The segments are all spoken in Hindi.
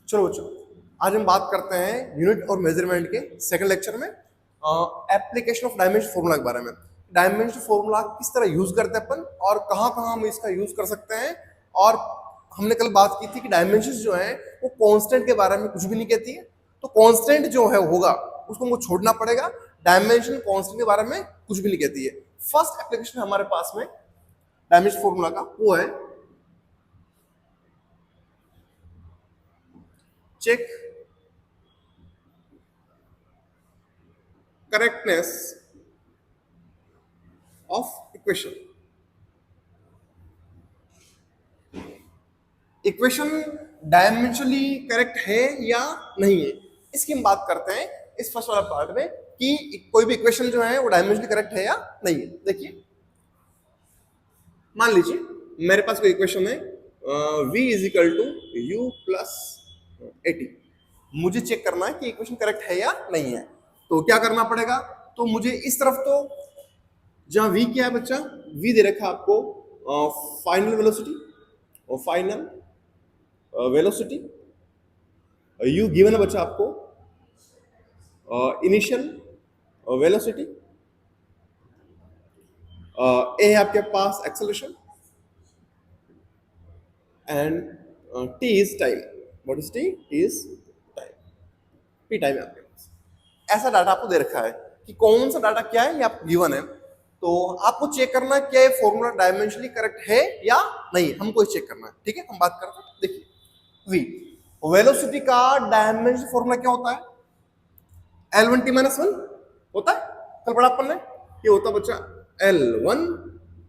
चलो बच्चों, आज हम बात करते हैं यूनिट और मेजरमेंट के सेकंड लेक्चर में एप्लीकेशन ऑफ डायमेंशन फॉर्मूला के बारे में। डायमेंशन फॉर्मूला किस तरह यूज करते हैं अपन और कहाँ कहाँ हम इसका यूज कर सकते हैं। और हमने कल बात की थी कि डायमेंशन जो है वो कांस्टेंट के बारे में कुछ भी नहीं कहती है, तो कांस्टेंट जो है होगा उसको हमको छोड़ना पड़ेगा। डायमेंशन कांस्टेंट के बारे में कुछ भी नहीं कहती है। फर्स्ट एप्लीकेशन हमारे पास में डायमेंशन फॉर्मूला का वो है check correctness of equation. Equation dimensionally correct है या नहीं है, इसकी हम बात करते हैं इस फर्स्ट वाला पार्ट में कि कोई भी इक्वेशन जो है वो डायमेंशनली करेक्ट है या नहीं है। देखिए, मान लीजिए मेरे पास कोई इक्वेशन है v is equal to u plus 80। मुझे चेक करना है कि इक्वेशन करेक्ट है या नहीं है, तो क्या करना पड़ेगा। तो मुझे इस तरफ तो जहां v क्या है बच्चा, v दे रखा आपको फाइनल वेलोसिटी और फाइनल वेलोसिटी, u गिवन है बच्चा आपको इनिशियल वेलोसिटी, ए है आपके पास acceleration and t is time. What is t? Is time. p time है आपके पास। ऐसा डाटा आपको दे रखा है कि कौन सा डाटा क्या है ये आपको गिवन है, तो आपको चेक करना है क्या ये फॉर्मूला डायमेंशनली करेक्ट है या नहीं, हमको इसे चेक करना है। ठीक है, हम बात करते हैं। देखिए, v वेलोसिटी का डायमेंशन फॉर्मूला क्या होता है? L1 t माइनस 1 होता है, कल पढ़ा अपन ने। ये होता है बच्चा L1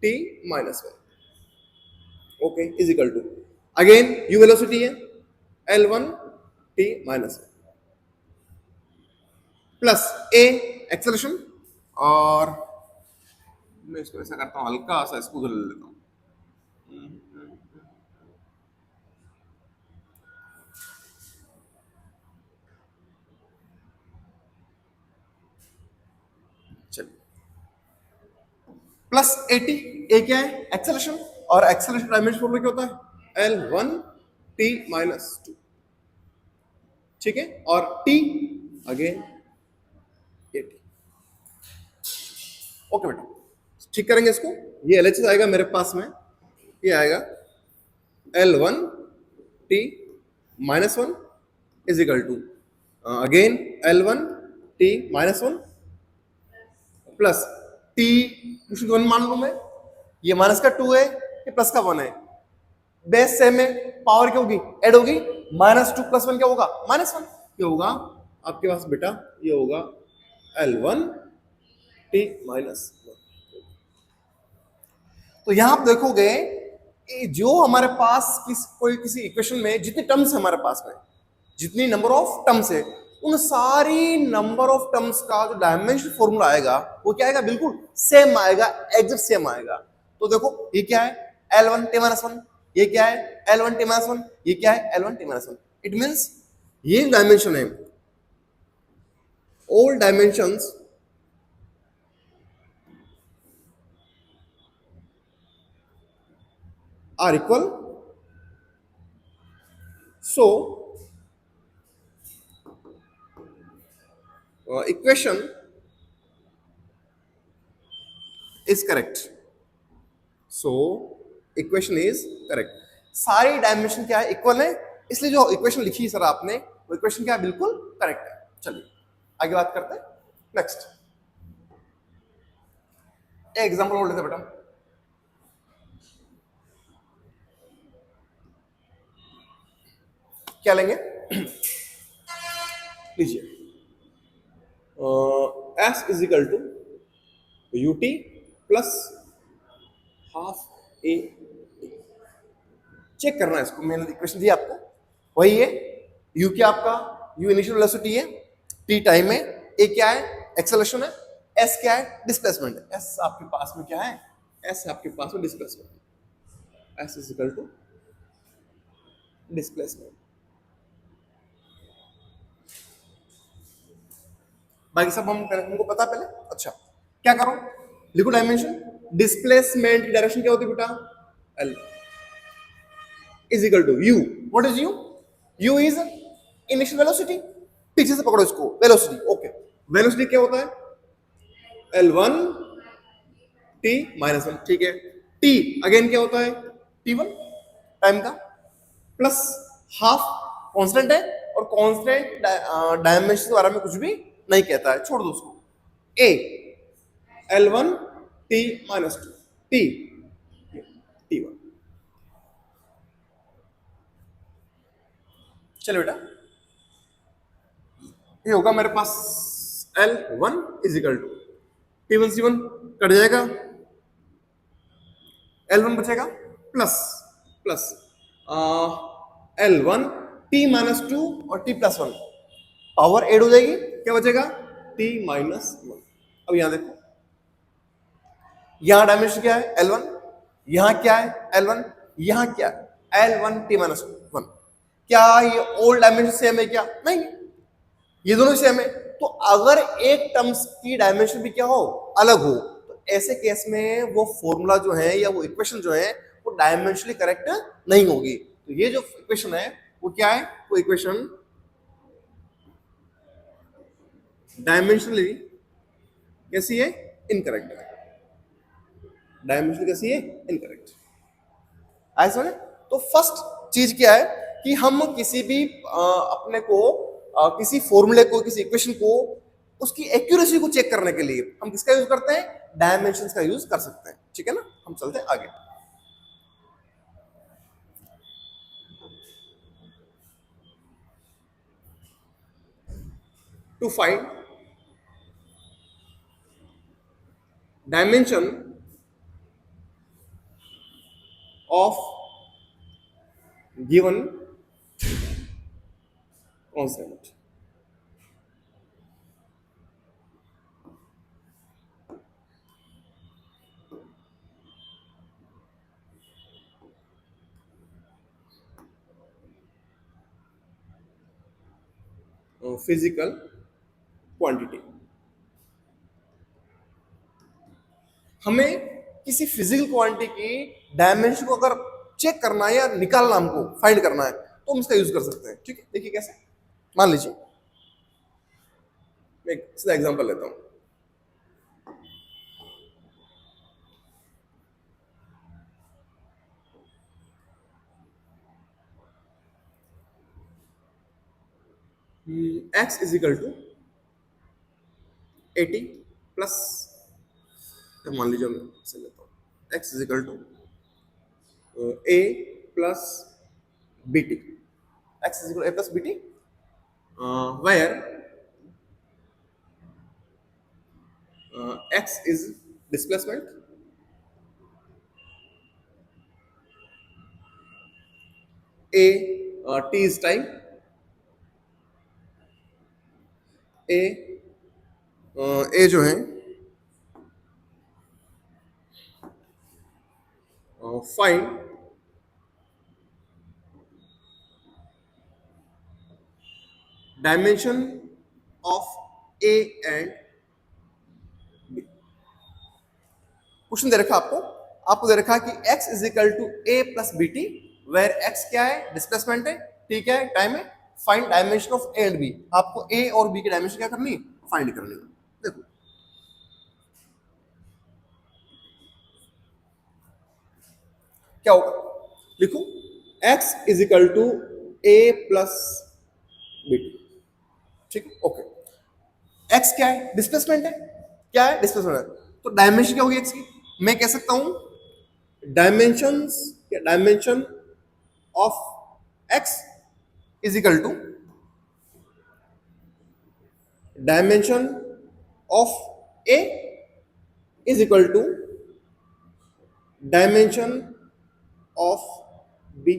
t minus 1, okay, is equal to again u velocity है L1 t minus 1 plus a acceleration, और मैं इसको ऐसा करता हूं, हल्का सा इसको उधर ले लेता हूं। प्लस 80, ए क्या है? एक्सेलरेशन, और एक्सेलरेशन डायमेंशन फॉर्मूला क्या होता है? L1 t minus 2। ठीक है, और t अगेन 80। ओके बेटा, ठीक करेंगे इसको। ये LHS आएगा मेरे पास में, ये आएगा L1 t minus 1 is equal to again L1 t minus 1 plus t कुछ 1 मान लू मैं, ये माइनस का 2 है, ये प्लस का 1 है, बेस सेम है, पावर क्या होगी? ऐड होगी। माइनस 2 प्लस 1 क्या होगा? माइनस 1। ये होगा आपके पास बेटा, ये होगा L1 t माइनस 1। तो यहां आप देखोगे जो हमारे पास किसी इक्वेशन में जितने टर्म्स है हमारे पास में, जितनी नंबर ऑफ टर्म्स है, उन सारी नंबर ऑफ टर्म्स का जो डायमेंशन फॉर्मूला आएगा वो क्या आएगा? बिल्कुल सेम आएगा, एग्जैक्ट सेम आएगा। तो देखो, ये क्या है? L1 t minus 1। ये क्या है? L1 t minus 1। ये क्या है? L1 t minus 1। It means ये डायमेंशन है, all dimensions are equal, so equation is correct, so equation is correct। सारी डायमेंशन क्या है? इक्वल है, इसलिए जो इक्वेशन लिखी है सर आपने, वो इक्वेशन क्या है? बिल्कुल करेक्ट है। चलिए आगे बात करते हैं। नेक्स्ट एग्जांपल और लेते हैं बेटा। क्या लेंगे? लीजिए, S is equal to ut plus half a। Check करना है इसको, मैंने इक्वेशन दी आपको, वही है। u क्या आपका? u इनिशियल वेलोसिटी है, t टाइम है, a क्या है? एक्सेलरेशन है, s क्या है? डिस्प्लेसमेंट है। s आपके पास में क्या है? s आपके पास में डिस्प्लेसमेंट है। s is equal to displacement. बाकी सब हमको पता पहले। अच्छा, क्या करो? लिखो डायमेंशन। डिस्प्लेसमेंट की डायरेक्शन क्या होती है बेटा? L is equal to u। What is u? u is initial velocity, पीछे से पकड़ो इसको, वेलोसिटी। ओके, वेलोसिटी क्या होता है? L1 t माइनस वन, ठीक है। t अगेन क्या होता है? T1 टाइम का, प्लस हाफ कांस्टेंट है, और कांस्टेंट डायमेंशन के बारे में कुछ भी नहीं कहता है, छोड़ दो उसको। a L1 t minus two, t T1। चलो बेटा, ये होगा मेरे पास L1 is equal to T1 C1 cut जाएगा, L1 बचेगा, plus plus L1 T minus two और T plus one, power add हो जाएगी, क्या बचेगा? T minus one. अब यहां देखो, यहां डायमेंशन क्या है? L1, यहां क्या है? L1, यहां क्या है? L1 T minus one. क्या ये ओल्ड डायमेंशन सेम है क्या? नहीं, ये दोनों सेम है। तो अगर एक टर्म्स की डायमेंशन भी क्या हो? अलग हो, तो ऐसे केस में वो फॉर्मूला जो है या वो इक्वेशन जो है वो डायमेंशनली करेक्ट नहीं होगी। तो ये जो इक्वेशन है वो क्या है? वो इक्वेशन डायमेंशनली कैसी है? इनकरेक्ट है। डायमेंशनली कैसी है? इनकरेक्ट। आए समझ? तो फर्स्ट चीज क्या है कि हम किसी भी अपने को किसी फॉर्मूले को, किसी इक्वेशन को, उसकी एक्यूरेसी को चेक करने के लिए हम किसका यूज करते हैं? डायमेंशंस का यूज कर सकते हैं, ठीक है ना। हम चलते हैं आगे। To find dimension of given concept, physical quantity. हमें किसी फिजिकल क्वांटिटी की डायमेंशन को अगर चेक करना है या निकालना, हमको फाइंड करना है, तो हम इसका यूज कर सकते हैं, ठीक है। देखिए कैसे, मान लीजिए मैं एक सीधा एग्जांपल लेता हूं। x is equal to 80 plus, मान लीजिए मैं इसे लेता हूँ, x is equal to a plus B T, X is equal a plus B T, where x is displacement, a t is time, a जो है find dimension of A and B. Question दे रखा आपको, दे रखा है कि x is equal to a plus B T, where x क्या है? डिस्प्लेसमेंट है, t क्या है? टाइम है। Find dimension of a and b। आपको a और b की डायमेंशन क्या करनी? फाइंड करनी है। देखो क्या होगा, लिखो x is equal to a plus B t, ठीक है। ओके, x क्या है? डिस्प्लेसमेंट है, क्या है? डिस्प्लेसमेंट है। तो डायमेंशन क्या होगी x की? मैं कह सकता हूं डायमेंशंस या dimension of x is equal to dimension of a is equal to dimension of b।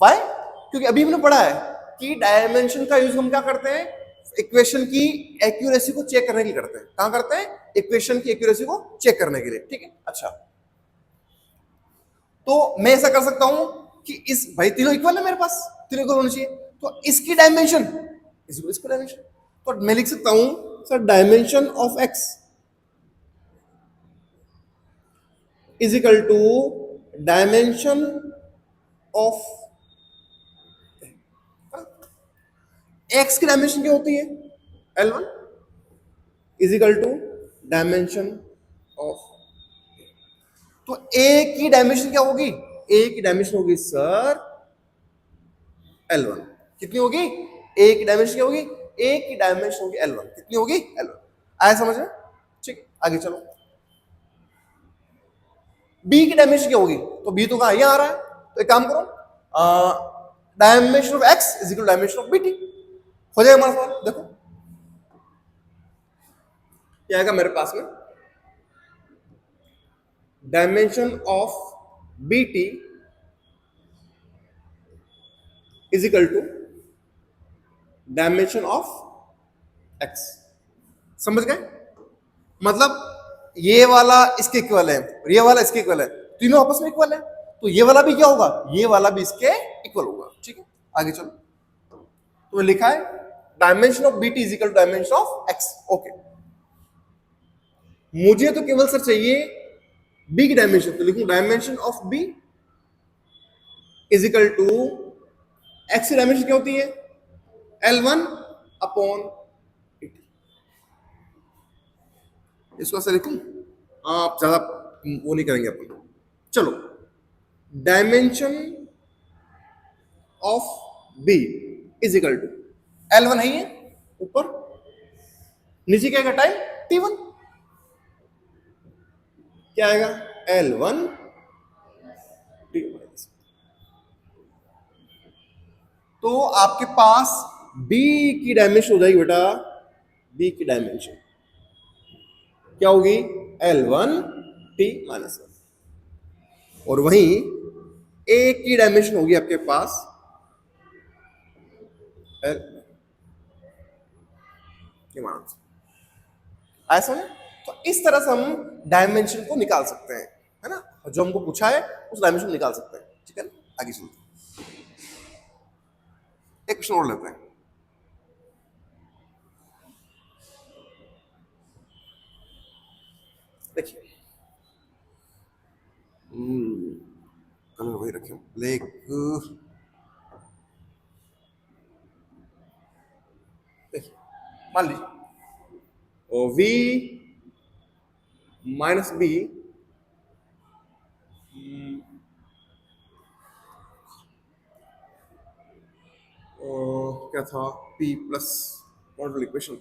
Why? क्योंकि अभी हमने पढ़ा है कि डायमेंशन का यूज हम क्या करते हैं? इक्वेशन की एक्यूरेसी को चेक करने के लिए करते हैं। कहां करते हैं? इक्वेशन की एक्यूरेसी को चेक करने के लिए, ठीक है। अच्छा, तो मैं ऐसा कर सकता हूं कि इस, भाई तीनों इक्वल है मेरे पास, तीनों इक्वल होने चाहिए, तो इसकी डायमेंशन इसको डायमेंशन, तो मैं लिख सकता हूं sir dimension of x is equal to dimension of x की डायमेंशन क्या होती है L1 is equal to dimension of, तो ए की डायमेंशन क्या होगी, ए की डायमेंशन होगी सर L1, कितनी होगी, ए की डायमेंशन क्या होगी, ए की डायमेंशन होगी L1, कितनी होगी L1, आया समझ में, ठीक आगे चलो। बी की डायमेंशन क्या होगी, तो बी तो कहां यहां आ रहा है, तो एक काम करो, dimension of x is equal dimension of BT, हो जाएगा हमारा सवाल। देखो क्या आएगा मेरे पास में, dimension of b t is equal to dimension of x, समझ गए, मतलब ये वाला इसके इक्वल है और ये वाला इसके इक्वल है, तीनों आपस में इक्वल है, तो ये वाला भी क्या होगा, ये वाला भी इसके इक्वल होगा, ठीक है आगे चलो। तो लिखा है dimension of b t is equal to dimension of x, okay. मुझे तो केवल सर चाहिए बी की डायमेंशन, तो लिखूं dimension of b is equal to x की डायमेंशन क्या होती है L1 अपॉन, इसको ऐसे लिखूं, आप ज्यादा वो नहीं करेंगे अपन, चलो dimension of b is equal to L1 है ये ऊपर, नीचे क्या आएगा टाइम T1, क्या आएगा L1 T1, तो आपके पास B की डायमेंशन हो जाएगी बेटा, B की डायमेंशन क्या होगी L1 T माइनस 1, और वहीं A की डायमेंशन होगी आपके पास L ऐसा है, तो इस तरह से हम डायमेंशन को निकाल सकते हैं, है ना, जो हमको पूछा है उस डायमेंशन निकाल सकते हैं, ठीक है ना, आगे चलते एक क्वेश्चन और लेते हैं। देखिए कलर वही रखे लेक, देखिए मान लीजिए V माइनस बी क्या था P plus model equation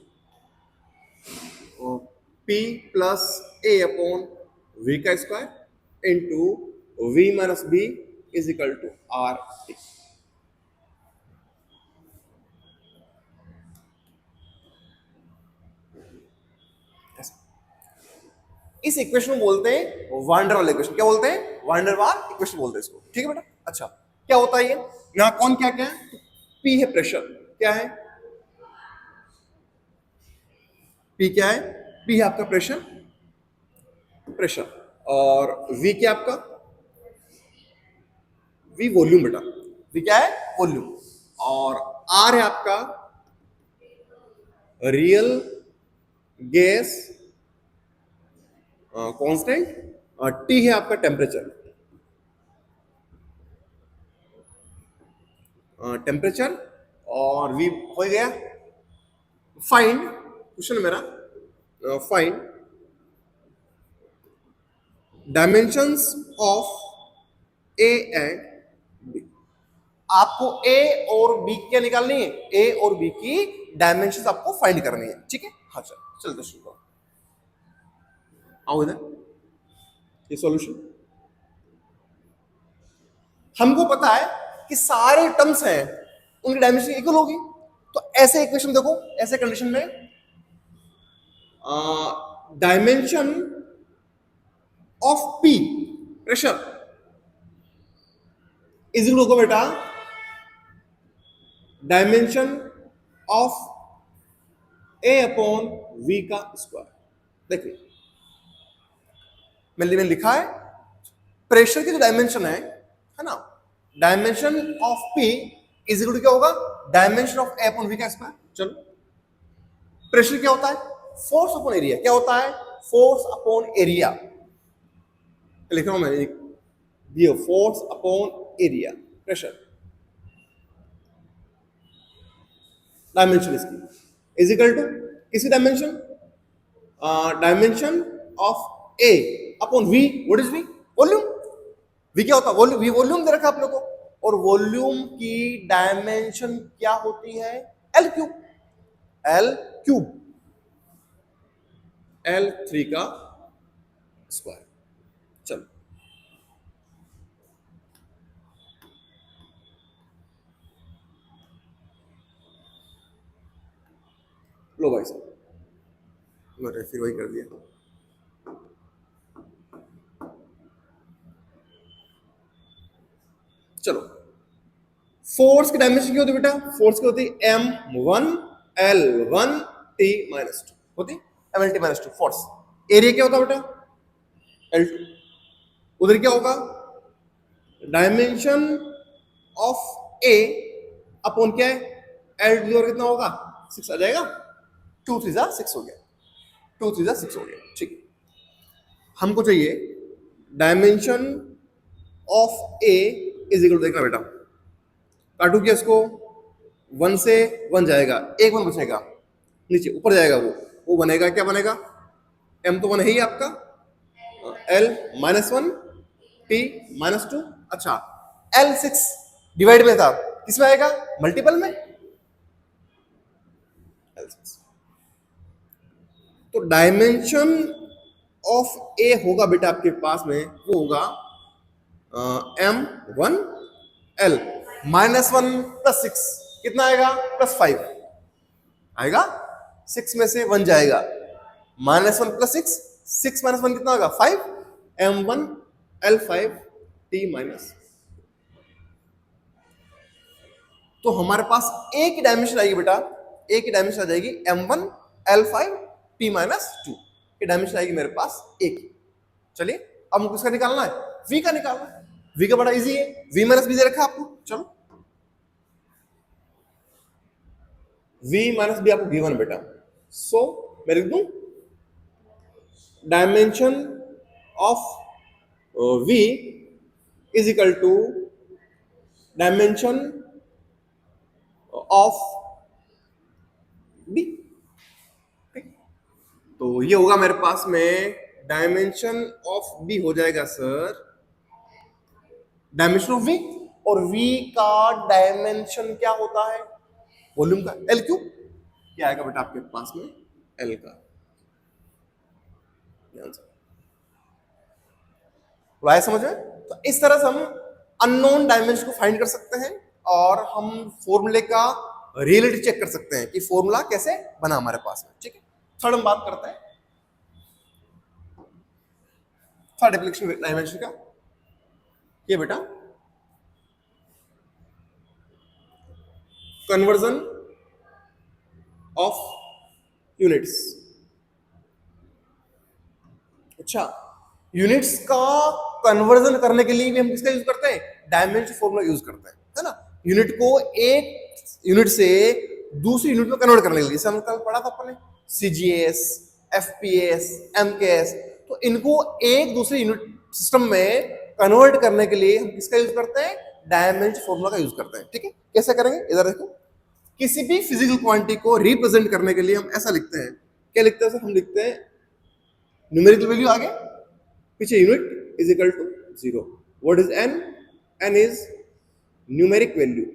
P plus A upon V का square into V minus B is equal to R T, इस इक्वेशन को बोलते हैं वांडर वाल इक्वेशन, क्या बोलते हैं वांडर वाल इक्वेशन बोलते हैं इसको, ठीक है बेटा। अच्छा क्या होता है ये, यहां कौन क्या क्या है, P है प्रेशर, क्या है P क्या है, P है आपका प्रेशर, प्रेशर, और V क्या आपका, V वॉल्यूम बेटा, V क्या है वॉल्यूम, और R है आपका रियल गैस कांस्टेंट, T है आपका टेम्परेचर, टेम्परेचर, और V हो गया फाइंड, क्वेश्चन मेरा find dimensions of A and b, आपको ए और बी क्या निकालनी है, ए और बी की डायमेंशंस आपको फाइंड करनी है, ठीक है। हाँ चलते शुरू करो, आओ इधर, ये सॉल्यूशन, हमको पता है कि सारे टर्म्स हैं उनकी डायमेंशन इक्वल होगी, तो ऐसे इक्वेशन देखो, ऐसे कंडीशन में dimension of P pressure is equal होगा बेटा dimension of A upon V का स्क्वायर। देखिए मैंने लिखा है प्रेशर की जो डायमेंशन है ना, dimension of P is equal to क्या होगा, dimension of A upon V का स्क्वायर। चलो प्रेशर क्या होता है, फोर्स अपॉन एरिया, क्या होता है फोर्स अपॉन एरिया, लिख रहा हूं मैं, ये force upon area pressure dimension इसकी इज इक्वल टू किसी dimension of a upon v. What is v? Volume. V क्या होता है? वॉल्यूम। वी वॉल्यूम दे रखा आप लोग को, और वॉल्यूम की डायमेंशन क्या होती है? L cube. L cube, L3 का स्क्वायर। चलो लो भाई साहब, मैंने फिर वही कर दिया। चलो, फोर्स की डायमेंशन क्या होती है बेटा? फोर्स की होती है M1 L1 T माइनस 2 होती MLT माइनस 2 फोर्स। एरिया क्या होता है बेटा? L2। उधर क्या होगा? डायमेंशन ऑफ ए अपॉन क्या है? L2 और कितना होगा? 6 आ जाएगा। 2 3 जा 6 हो गया, 2 3 जा 6 हो गया। ठीक, हमको चाहिए dimension of A is equal, देखना बेटा, काटू क्या इसको? 1 से 1 जाएगा, एक 1 बचेगा, नीचे ऊपर जाएगा वो बनेगा, क्या बनेगा? M तो 1 है ही आपका, L माइनस 1 T माइनस 2। अच्छा, L6 डिवाइड में था, किसमें आएगा? मल्टीपल में। L6 तो डायमेंशन ऑफ ए होगा बेटा आपके पास में, वो होगा M1 L माइनस 1 प्लस 6, कितना आएगा? प्लस 5 आएगा। 6 में से 1 जाएगा, माइनस 1 प्लस 6, 6 माइनस 1 कितना होगा? 5। M1 L5 T minus. तो हमारे पास ए की डायमेंशन आएगी बेटा, ए की डायमेंशन आ जाएगी M1 L5 T माइनस 2 की डायमेंशन आएगी मेरे पास ए की। चलिए, अब हमको किसका निकालना है? V का निकालना है। V का बड़ा इजी है, V माइनस बी दे रखा है आपको। चलो, V माइनस बी आपको गिवन बेटा। सो मैं लिख दूं dimension of V is equal to dimension of B। तो ये होगा मेरे पास में डायमेंशन ऑफ B हो जाएगा सर डायमेंशन ऑफ V, और V का डायमेंशन क्या होता है? वॉल्यूम का, L क्यूब। क्या आएगा बेटा आपके पास में? L का आंसर। वाया समझ में? तो इस तरह से हम अननोन डायमेंशन को फाइंड कर सकते हैं, और हम फॉर्मूले का रियलिटी चेक कर सकते हैं कि फॉर्मूला कैसे बना हमारे पास में। ठीक है, थर्ड हम बात करते हैं थर्ड एप्लीकेशन डायमेंशन का। ये बेटा कन्वर्जन ऑफ यूनिट्स। अच्छा, यूनिट्स का कन्वर्जन करने के लिए भी हम किसका यूज करते हैं? डायमेंशन फॉर्मूला यूज करते हैं, है ना। यूनिट को एक यूनिट से दूसरी यूनिट में कन्वर्ट करने के लिए, जैसे हम कल पढ़ा था अपने CGS, FPS, MKS, तो इनको एक दूसरे यूनिट सिस्टम में कन्वर्ट करने के लिए हम किसका यूज करते हैं? डायमेंशन फॉर्मूला का यूज करते हैं। ठीक है, कैसे करेंगे? इधर देखो, किसी भी फिजिकल क्वांटिटी को रिप्रेजेंट करने के लिए हम ऐसा लिखते हैं। क्या लिखते हैं सर? हम लिखते हैं न्यूमेरिकल वैल्यू आगे पीछे unit is equal to 0। What is n? n is numeric value.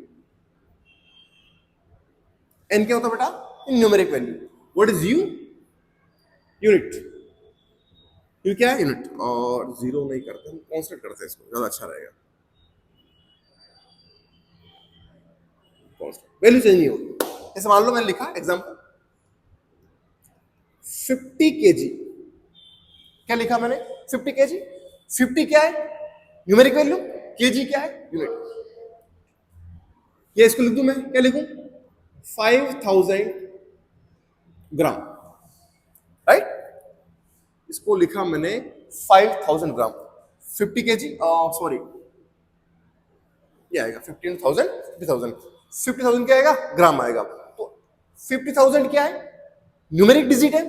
n क्या होता है बेटा? Numeric value. What is u? Unit. u क्या है? यूनिट। और 0 नहीं करते, हम कांस्टेंट करते हैं, इसको ज्यादा अच्छा रहेगा। वैल्यू चेंज नहीं होगी। जैसे मान लो मैंने लिखा एग्जांपल 50 kg। क्या लिखा मैंने? 50 kg। 50 क्या है? Numeric value. kg क्या है? यूनिट। ये इसको लिख दूं मैं, क्या लिखूं? 5000 ग्राम, राइट। इसको लिखा मैंने 5000 ग्राम। 50 kg, सॉरी, ये आएगा 15,000, 50,000। 50,000 क्या आएगा? ग्राम आएगा। तो 50,000 क्या है? न्यूमेरिक डिजिट है।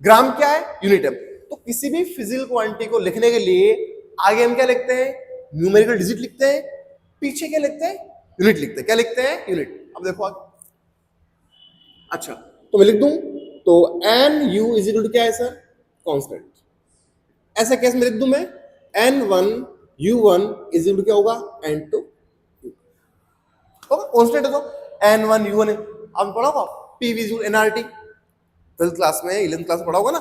ग्राम क्या है? यूनिट है। तो किसी भी फिजिकल क्वांटिटी को लिखने के लिए आगे हम क्या लिखते हैं, न्यूमेरिकल डिजिट लिखते हैं, पीछे क्या लिखते हैं, यूनिट लिखते हैं। क्या लिखते हैं, यूनिट। अब देखो आगे, अच्छा तो मैं लिख दूं, तो n u is equal to क्या है सर, कांस्टेंट। ऐसा केस में लिख दूं मैं, n1 u1 is equal to क्या होगा, n2 कांस्टेंट है तो n1 u1 है। अब पढ़ा होगा PV is NRT, 12th class में 11th क्लास में पढ़ा होगा ना,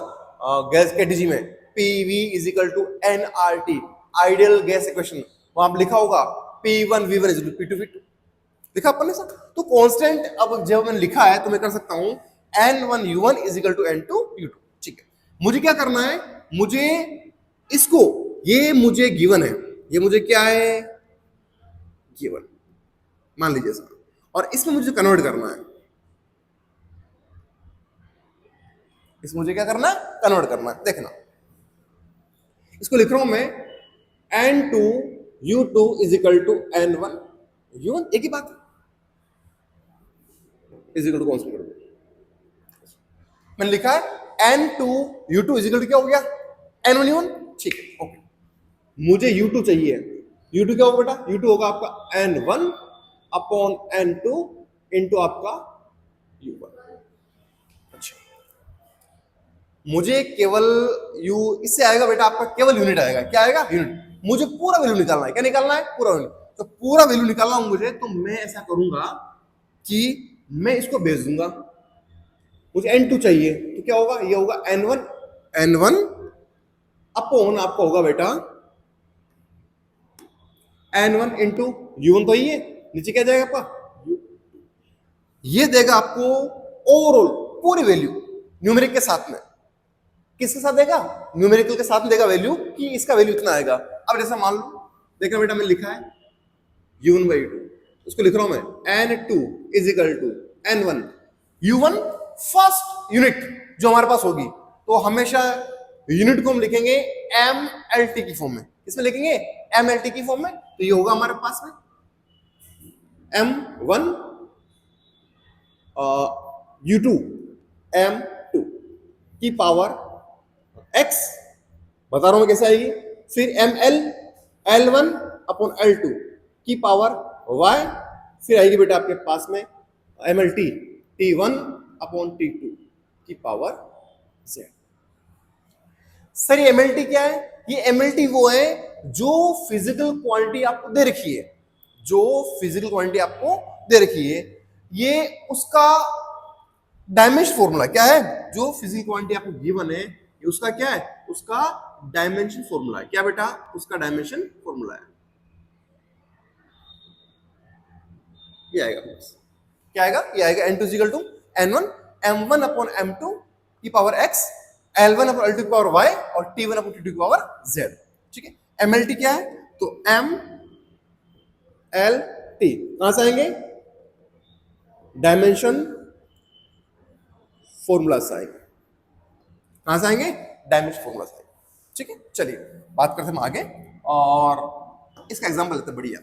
गैस कैटेगरी में PV is equal to NRT, ideal gas equation. वहां लिखा होगा P1 V1 is equal to P2 V2, लिखा अपन ने सर। तो कांस्टेंट अब जब मैंने लिखा है तो मैं कर सकता हूं n1 u1 is equal to n2 u2। ठीक है, मुझे क्या करना है, मुझे इसको, ये मुझे गिवन है, ये मुझे क्या है, गिवन मान लीजिए सर, और इसमें मुझे कन्वर्ट करना है, इस मुझे क्या करना है, कन्वर्ट करना है। देखना, इसको लिख रहा हूं मैं n2 u2 is equal to n1 u1, एक ही बात है, इज इक्वल टू कांस्टेंट। मैंने लिखा है n2 u2 is equal to क्या हो गया, n1 u1। ठीक है, ओके, मुझे u2 चाहिए, u2 क्या होगा बेटा, u2 होगा आपका n1 अपॉन n2 इंटू आपका u1। अच्छा, मुझे केवल u इससे आएगा बेटा आपका केवल यूनिट आएगा, क्या आएगा, यूनिट। मुझे पूरा वैल्यू निकालना है, क्या निकालना है, पूरा वैल्यू। तो पूरा वैल्यू निकालना हूं मुझे, तो मैं ऐसा करूंगा कि मैं इसको भेज दूंगा, मुझे n2 चाहिए, तो क्या होगा, ये होगा n1 अपॉन आपका होगा बेटा n1 इंटू u1, तो ये नीचे क्या जाएगा आपका, ये देगा आपको ओवरऑल पूरी वैल्यू न्यूमेरिक के साथ में। किसके साथ देगा, न्यूमेरिकल के साथ में देगा वैल्यू, कि इसका वैल्यू इतना आएगा। अब जैसा मान लो, देखना बेटा मैंने लिखा है u1 बाई 2, उसको लिख रहा हूं मैं n2 is equal to n1 u1 first unit जो हमारे पास होगी, तो हमेशा यूनिट को हम लिखेंगे mlt की फॉर्म में। किसमें लिखेंगे, mlt की फॉर्म में। तो ये होगा हमारे पास में m1 u2 m2 की पावर x, बता रहा हूं मैं कैसे आएगी, फिर ml l1 अपॉन l2 की पावर y, फिर आएगी बेटा आपके पास में mlt t1 अपॉन t2 की पावर z। सर ये mlt क्या है, ये mlt वो है जो फिजिकल क्वांटिटी आपको दे रखी है, जो फिजिकल क्वांटिटी आपको दे रखी है, ये उसका डायमेंशन फॉर्मूला क्या है, जो फिजिकल क्वांटिटी आपको गिवन है, ये उसका क्या है, उसका डायमेंशन फॉर्मूला है। क्या बेटा, उसका डायमेंशन फॉर्मूला है, ये आएगा, क्या आएगा, ये आएगा n2 equal to n1 m1 upon m2 की power x, l1 upon l2 की पावर y, और t1 अपॉन t2 की पावर z। ठीक है, mlt क्या है, तो m l t कहां से आएंगे, डायमेंशन फॉर्मूला से आएंगे, कहां से आएंगे, डायमेंशन फॉर्मूला से आएंगे। ठीक है, चलिए बात करते हैं हम आगे, और इसका एग्जांपल लेते हैं, बढ़िया।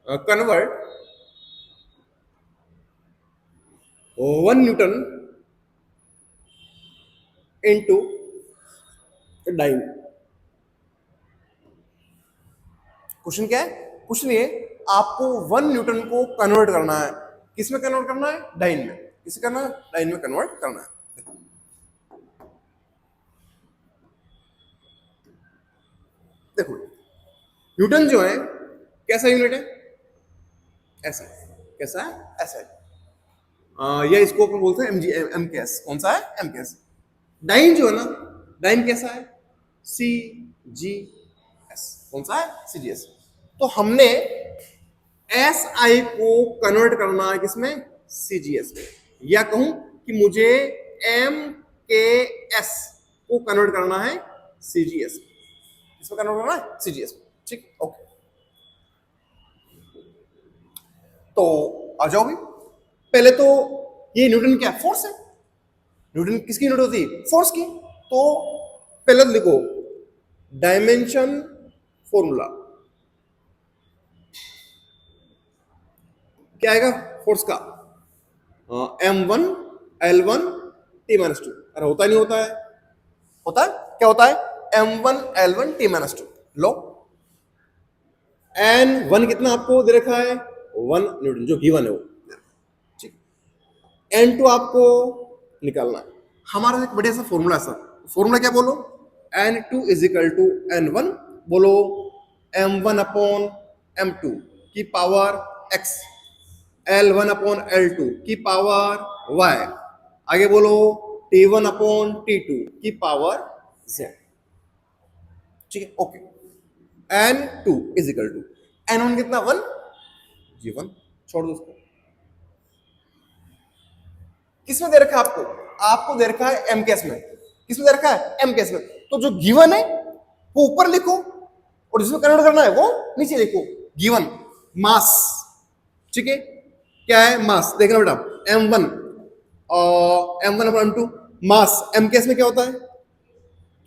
Convert 1 newton into dyne. Question क्या है, क्वेश्चन ये, आपको 1 न्यूटन को कन्वर्ट करना है, किस में कन्वर्ट करना है, डाइन में। किसे करना है, डाइन में कन्वर्ट करना है। देखो न्यूटन जो है कैसा यूनिट है, ऐसा है, कैसा है, ऐसा है, या इसको अपन बोलते हैं एम के एस। कौन सा है, एम के एस। डाइन जो है ना, डाइन कैसा है, सी जी एस। कौन सा है, सी जी एस। तो हमने एस आई को कन्वर्ट करना है किसमें, सी जी एस में, या कहूं कि मुझे एम के एस को कन्वर्ट करना है सी जी एस में। किसमें कन्वर्ट करना है, सी जी एस में। ठीक, ओके, तो आ जाओ भी। पहले तो ये न्यूटन क्या, फोर्स है। न्यूटन किसकी यूनिट होती है, फोर्स की। तो पहले तो लिखो डायमेंशन फॉर्मूला, क्या आएगा फोर्स का, m1 l1 T-2। अरे होता नहीं, होता है, होता है, क्या होता है, M1 L1 T-2। लो N1 कितना आपको दे रखा है, 1 न्यूटन, जो गिवन है वो, ठीक। N2 आपको निकालना है। हमारा एक बढ़िया सा फॉर्मूला है सर, फॉर्मूला क्या बोलो, N2 is equal to N1, बोलो M1 अपॉन M2 की power X, L1 upon L2 की पावर Y, आगे बोलो T1 अपॉन T2 की पावर Z, ठीक है, okay. N2 is equal to N1 कितना, 1, G1, छोड़ दो उसको। किसमें दे रखा है आपको, आपको दे रखा है M केस में, किसमें दे रखा है, M केस में, तो जो गिवन है वो ऊपर लिखो और जिसमें कन्वर्ट करना है वो नीचे लिखो, गिवन मास, ठीक है, क्या है मास, देखना बेटा M1 और M1 अपॉन M2, मास M केस में क्या होता है,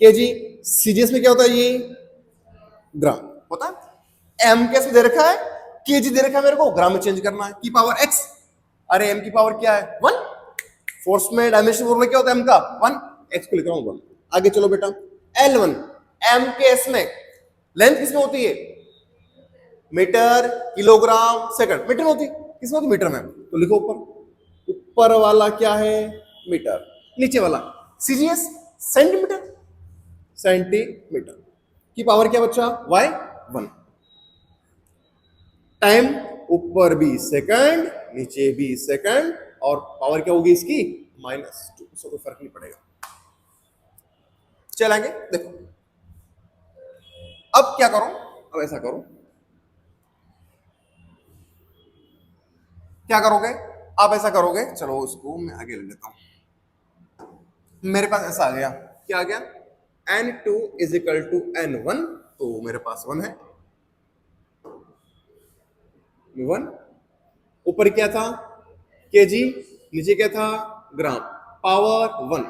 केजी, सीजीएस में क्या होता है, ये ग्राम होता है। M केस में दे रखा है, केजी दे रखा है, मेरे को ग्राम में चेंज करना है, की पावर X, अरे M की पावर क्या है, 1, फोर्स में डायमेंशन फॉर्मूला क्या होता है M का, 1, X को लिख रहा हूं 1। आगे चलो बेटा, L1 M केस में लेंथ किसमें होती है, मीटर, किलोग्राम, सेकंड, मीटर में होती है, किसमें होती, मीटर में, तो लिखो ऊपर, ऊपर वाला क्या है, मीटर, नीचे वाला सीजीएस सेंटीमीटर, सेंटीमीटर की पावर क्या बच्चा, y 1, टाइम ऊपर भी सेकंड नीचे भी सेकंड, और पावर क्या होगी इसकी, -2, उससे कोई फर्क नहीं पड़ेगा। चलेंगे देखो, अब क्या करो, अब ऐसा करो, क्या करोगे, आप ऐसा करोगे, चलो उसको मैं आगे ले लेता हूं, मेरे पास ऐसा आ गया, क्या आ गया, N2 is equal to N1, तो मेरे पास 1 है, 1, ऊपर क्या था, केजी, नीचे क्या था, ग्राम, पावर 1,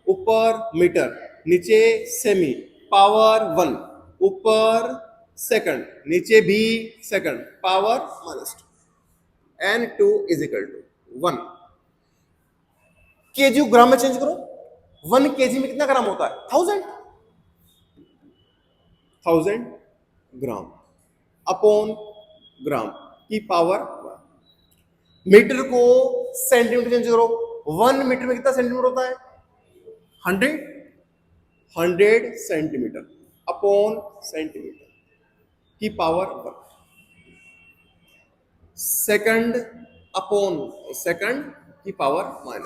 ऊपर मीटर, नीचे सेमी, पावर 1, ऊपर सेकंड, नीचे भी second, power -2, N2 is equal to 1, KG gram में चेंज करो, 1 केजी में कितना ग्राम होता है, 1000 ग्राम अपॉन ग्राम की पावर 1, मीटर को सेंटीमीटर चेंज करो, 1 मीटर में कितना सेंटीमीटर होता है, 100 सेंटीमीटर अपॉन सेंटीमीटर की पावर 1, सेकंड अपॉन सेकंड की पावर -2,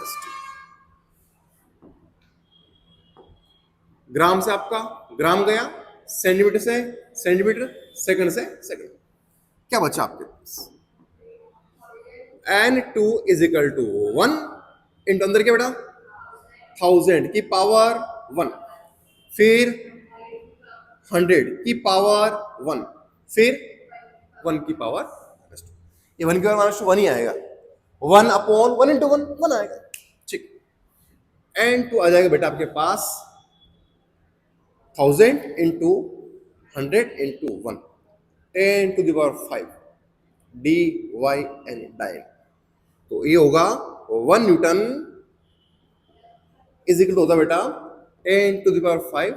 ग्राम से आपका ग्राम गया, सेंटीमीटर से सेंटीमीटर, सेकंड से सेकंड, क्या बचा आपके पास, N2 is equal to 1 into अंदर क्या बेटा, 1000 की पावर 1, फिर 100 की पावर 1, फिर 1 की पावर -2, ये 1 की पावर -2 1 ही आएगा, 1 अपॉन 1 इंटू 1 1 आएगा, ठीक। N2 आ जाएगा बेटा आपके पास 1000 into 100 into 1, 10 to the power 5 DYN, dyne, तो ये होगा 1 न्यूटन इज इक्वल टू होता बेटा 10 to the power 5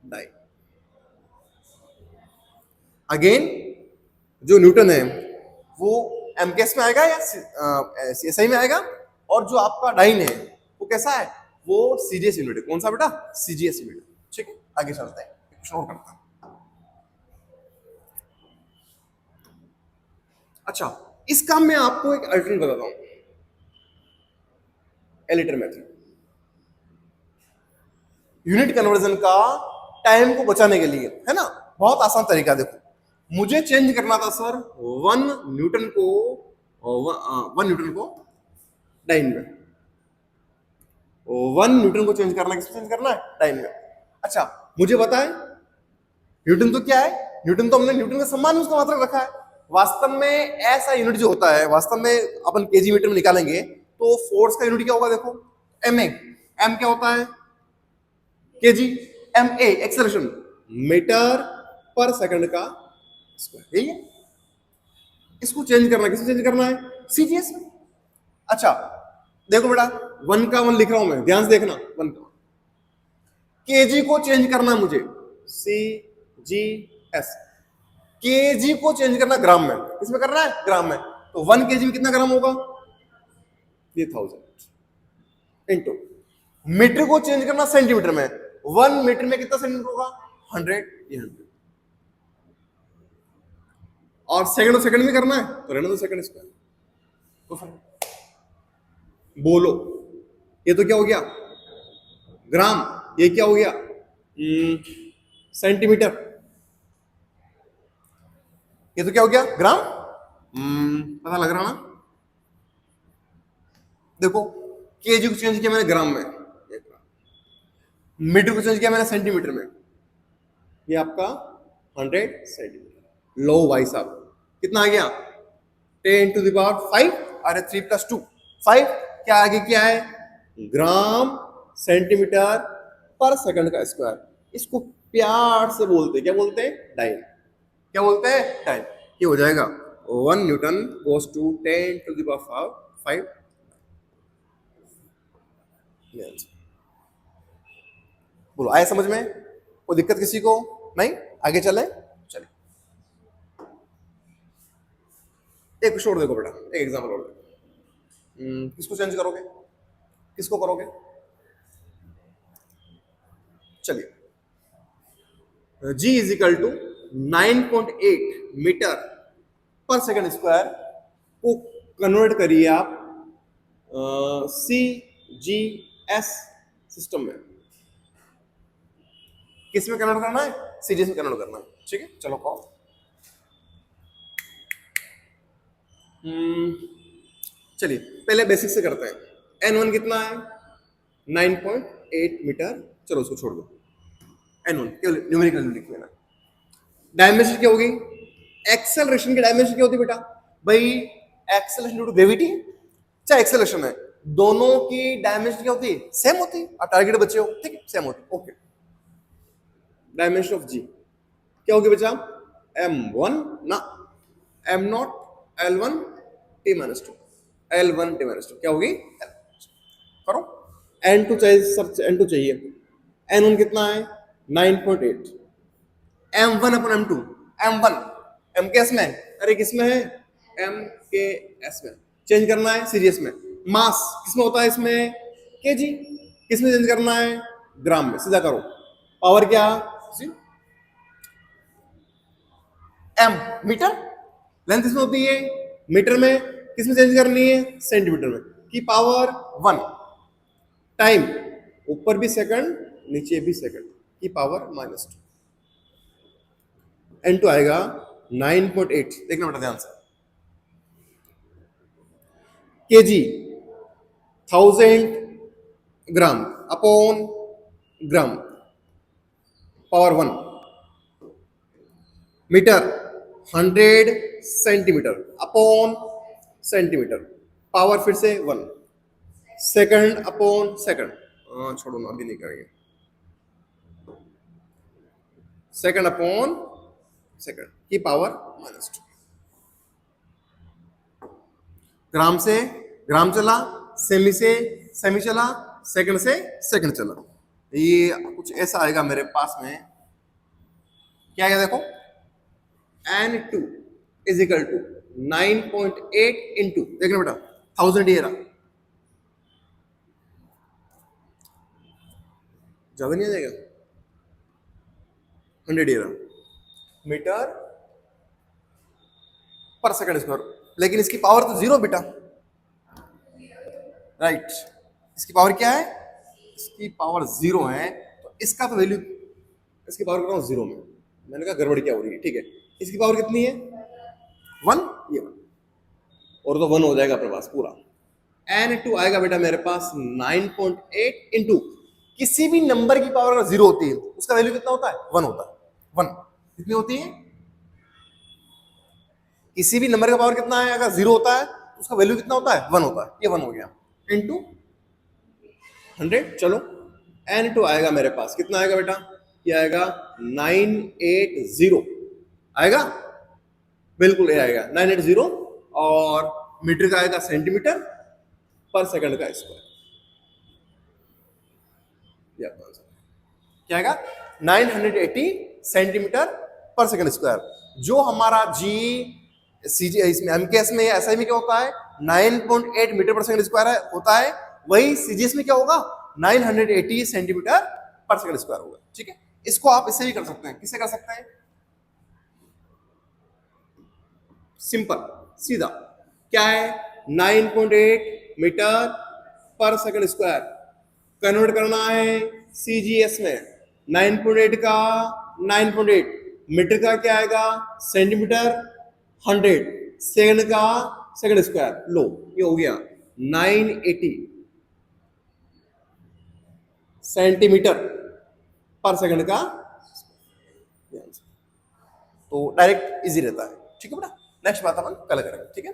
dyne. Again जो न्यूटन है वो एमकेएस में आएगा या सीएसआई में आएगा, और जो आपका डाइन है वो कैसा है, वो सीजीएस यूनिट है, कौन सा बेटा, सीजीएस यूनिट, ठीक है। आगे चलते हैं, क्वेश्चन और करता हूं। अच्छा, इस काम में आपको एक अल्टरनेट बताता हूं, एलिटर मेथड, यूनिट कन्वर्जन का टाइम को बचाने के लिए, है ना, बहुत आसान तरीका। देखो, मुझे चेंज करना था सर 1 न्यूटन को 1 न्यूटन को डाइन में, 1 न्यूटन को चेंज करना, किसमें चेंज करना है, डाइन में। अच्छा, मुझे बताएं न्यूटन तो क्या है, न्यूटन तो हमने न्यूटन का सम्मान उसका मात्रक रखा है, वास्तव में ऐसा यूनिट जो होता है, वास्तव में अपन केजी मीटर में निकालेंगे तो फोर्स का यूनिट क्या होगा, देखो एमए, एम क्या होता है, केजी, एमए एक्सेलरेशन, मीटर पर सेकंड का स्क्वायर, यही है। इसको चेंज करना, किसमें चेंज करना है, सीजीएस में। अच्छा देखो बेटा, 1 का 1 लिख रहा हूं मैं, ध्यान से देखना, 1 का केजी को चेंज करना है मुझे, CGS, केजी को चेंज करना ग्राम में, किसमें करना है, ग्राम में। तो 1 केजी में कितना ग्राम होगा, ये 1000 इंटू, मीटर को चेंज करना सेंटीमीटर में, 1 मीटर में कितना सेंटीमीटर होगा, 100, ये 100, और सेकंड में करना है तो रहने दो सेकंड स्क्वायर। तो फिर बोलो, ये तो क्या हो गया, ग्राम, ये क्या हो गया, सेंटीमीटर, ये तो क्या हो गया, ग्राम। पता लग रहा ना, देखो केजी को चेंज किया मैंने ग्राम में, मीटर को चेंज किया मैंने सेंटीमीटर में, ये आपका 100 सेंटीमीटर। लो भाई साहब, कितना आ गया, 10⁵, अरे 3 + 2 5, क्या आगे क्या है, ग्राम सेंटीमीटर पर सेकंड का स्क्वायर। इसको प्यार से बोलते, क्या बोलते हैं, डाइन, क्या बोलते हैं, डाइन। ये हो जाएगा 1 न्यूटन गोस टू 10⁵. बोलो आया समझ में, कोई दिक्कत किसी को नहीं, आगे चले, चले। एक छोड़ देखो बेटा, एक एग्जाम्पल और देखो, किसको चेंज करोगे, किसको करोगे, चलिए, G = 9.8 मीटर पर सेकंड स्क्वायर को कन्वर्ट करिए आप CGS सिस्टम में, किस में कन्वर्ट करना है, CGS में कन्वर्ट करना है, ठीक है। चलो कहो, चलिए पहले बेसिक से करते हैं। N1 कितना है, 9.8 मीटर, चलो उसको छोड़ दो, N1 केवल न्यूमेरिकल लिख लेना। डायमेंशन क्या होगी, एक्सेलरेशन की डायमेंशन क्या होती है बेटा, भाई एक्सेलरेशन ड्यू टू ग्रेविटी, चाहे एक्सेलरेशन है, दोनों की डायमेंशन क्या होती है, सेम होती है, और टारगेट बच्चे हो, ठीक है, सेम होती है, ओके। डायमेंशन ऑफ G क्या होगी बच्चा, M1 ना, M0 L1 T-2, L1 T-2 क्या होगी, करो। N2 चाहिए सर, N2 चाहिए, N1 कितना है, 9.8, M1/M2, M1 M के एस में, अरे किसमें है, M के एस में, चेंज करना है सीरीज में। मास किसमें होता है, इसमें केजी, किसमें चेंज करना है, ग्राम में, सीधा करो। पावर क्या, M मीटर, लेंथ किसमें होती है, मीटर में, किसमें चेंज करनी है, सेंटीमीटर में, की पावर 1, टाइम ऊपर भी सेकंड नीचे भी सेकंड, की पावर -2, N2 आएगा 9.8, देखना बेटा ध्यान से, kg 1000 gram upon gram, power 1, metre 100 centimetre upon centimetre, power फिर से 1, सेकंड अपॉन सेकंड, छोड़ो ना, अभी नहीं करेंगे, सेकंड अपॉन सेकंड की पावर -2, ग्राम से ग्राम चला, सेमी से सेमी चला, सेकंड से सेकंड चला। ये कुछ ऐसा आएगा मेरे पास में, क्या आएगा देखो, N2 = 9.8 इंटू, देखना बेटा 1000, ये रहा, ज्यादा नहीं आ जाएगा, 100 ये रहा, मीटर पर सेकंड स्क्वायर, लेकिन इसकी पावर तो 0 बेटा, राइट, इसकी पावर क्या है, इसकी पावर 0 है, तो इसका तो वैल्यू, इसकी पावर कर रहा हूं 0 में, मैंने कहा गड़बड़ क्या हो रही है, ठीक है। इसकी पावर कितनी है, 1, ये 1, और तो 1 हो जाएगा अपने पास पूरा। N2 आएगा बेटा मेरे पास 9.8 इंटू, किसी भी नंबर की पावर अगर 0 होती है उसका वैल्यू कितना होता है, 1 होता है, 1 कितनी होती है, किसी भी नंबर का पावर कितना है, अगर 0 होता है तो उसका वैल्यू कितना होता है, 1 होता है, ये 1 हो गया, इंटू 100, चलो N2 आएगा मेरे पास, कितना आएगा बेटा, ये आएगा 980 आएगा, बिल्कुल ये आएगा 980, और मीटर का आएगा सेंटीमीटर पर सेकंड का स्क्वायर, ये आपका आंसर क्या आएगा 980 सेंटीमीटर पर सेकंड स्क्वायर। जो हमारा जी सीजी इसमें एमकेएस में एसआई में क्या होता है 9.8 मीटर पर सेकंड स्क्वायर होता है, वही सीजीएस में क्या होगा 980 सेंटीमीटर पर सेकंड स्क्वायर होगा। ठीक है, इसको आप इससे भी कर सकते हैं। किससे कर सकते हैं? सिंपल सीधा क्या है 9.8 मीटर पर सेकंड स्क्वायर कन्वर्ट करना है सीजीएस में। 9.8 का 9.8 मीटर का क्या आएगा सेंटीमीटर 100 सेकंड का सेकंड स्क्वायर। लो ये हो गया 980 सेंटीमीटर पर सेकंड का, तो डायरेक्ट इजी रहता है। ठीक है बेटा, नेक्स्ट बात अपन कल करेंगे। ठीक है।